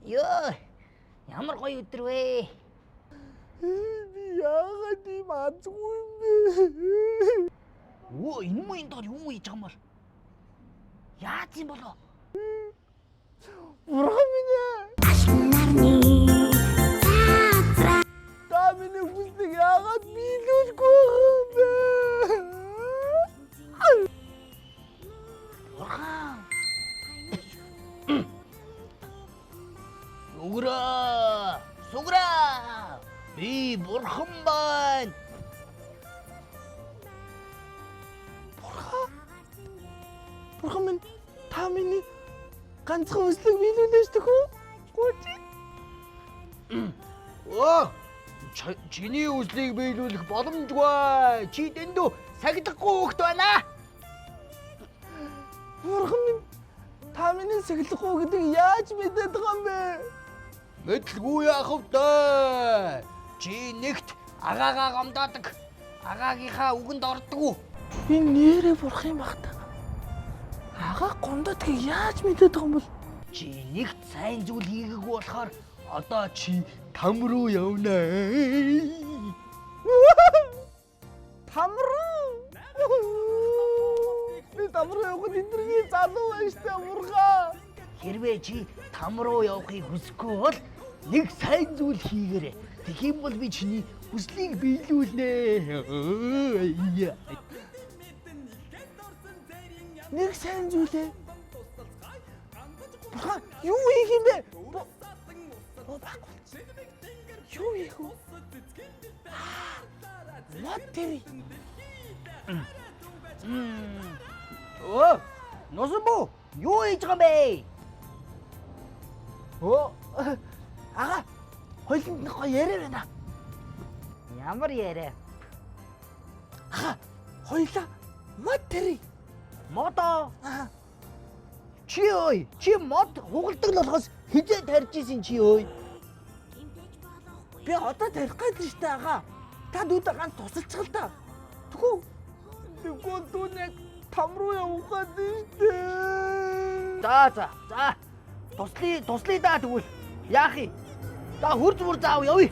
Ёо. Ямар гоё өдөр вэ? Би яагаад ийм азгүй юм бэ? Оо, энэ мөн дор юу хийж байгаа юм бол? Яаж юм болоо? Бурхан минь ээ. Та миний хүслийг яагаад биелүүлэхгүй байгаа юм бэ? Бурхан. Сугра! Сугра! Би бурхан байна. Бурхан минь та миний ганцхан хүслийг биелүүлээч төхөө. Гооч. Оо! Чиний хүслийг биелүүлэх боломжгүй. Чи дэндүү сахилахгүй хөхт байна. Бурхан минь та миний сахилахгүй гэдгийг яаж мэдээд байгаа юм бэ? Мэдлгүй яах вэ? Чи нэгт агаагаа гомдоодог. Агаагийнхаа үгэнд ордоггүй. Би нэрээ бурах юм баг та. Ага гомдодгийг яаж мэдээд байгаа юм бол? Чи нэгт сайн зүйл хийгээгүй болохоор одоо чи там руу явна. Там руу. Би там руу явах эдгэргийн залуу байна штэ бурхан. Хэрвээ чи там руу явахыг хүсэхгүй бол нэг сайн зүйл хийгээрэй. Тэгэх юм бол би чиний хүслийг биелүүлнэ. Нэг сайн зүйлээ. Бурхан юу хийх юм бэ? Оо баггүй. Юу хийх вэ? Лотерей. Оо, носбо, юу хийж байгаа юм бэ? Оо. Ага. Хойлонд нэг гоё яриа байна. Ямар яриа? Ага. Хойлоо лотерей. Мото. Аа. Чи ơi, чи мод хугалдаг л болохоос хизээ тарьж исэн чи ơi. Би одоо тарих гэдэг штэ ага. Та дүүдээ ганц тусалчих л та. Тэгвэл дүүнэг там руу явах гэдэг штэ. За. Туслая даа тэгвэл. Яах юм? За хурц бүр заав явъя.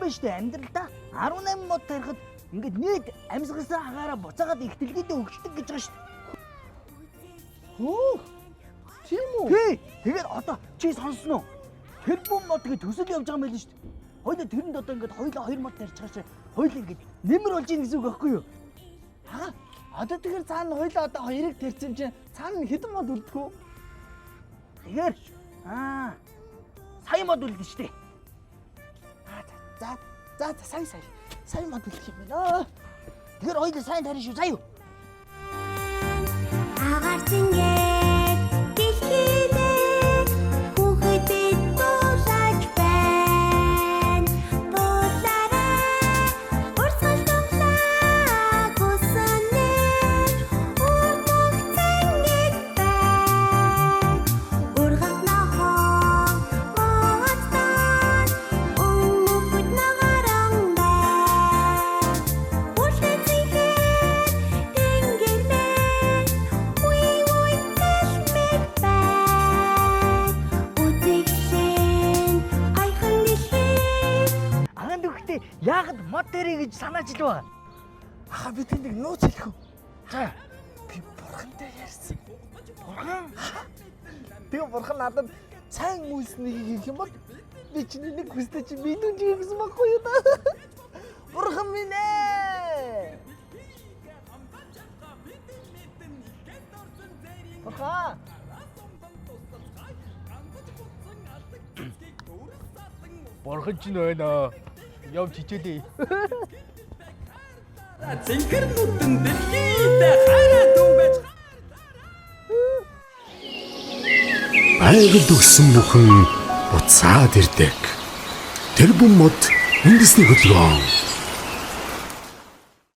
Штэ амьдралдаа 18 мод тарихад ингээд нийт амьсгалсан агаараа буцаагаад ихтэлгээдээ өгчдөг гэж байгаа штэ. Оо. Тийм үү? Тий. Тэгээд одоо чи сонсноо. Тэр бум мод тэгээд төсөл явж байгаа юм байл штэ. Хоёул тэрэнд одоо ингээд хоёулаа 2 мод тарьж байгаа чи хоёул ингээд нэмэр болж ийн гэсэн үг байхгүй юу? Аа. Одоо тэгэхээр цаана хоёулаа одоо 2-ыг тарьсан чинь цаана хэдэн мод үлдэх үү? Тэгэхээр сая мод үлдэн штэ. За сая мод үлдэх юм байна. Тэгэхээр хоёул сайн тарина шүү. Заа юу? Агаар зингээд дэлхийдээ хүүхэдэд дуулаж байна. Дуулаарай урсгал тунлаа гүсэнэ урдох зингээд байна. Ургах нохоо моцтон өмгөд нагаран байна. Үлдэн зихэд тэнгэрнэ Яагаад мод дээрээ гэж санааж л байгаа? Аа би тэнд нууц хэлэх үү? За, Би бурхантай ярьсан. бурхан. Тэгээ бурхан надад сайн үйлснийг хийх юм бол би чиний нэг хүстэй чи бидүүж гэсэн баггүй юу та? Бурхан минь ээ. Бурхан. Бурхан ч нөөнө. Явж хичээлээ. Зинхэр нүдэн дэлхийдээ хараад үг байж айгад өгсөн бүхэн буцаад ирдэг. Тэр бум мод үндэсний хөдөлгөөн.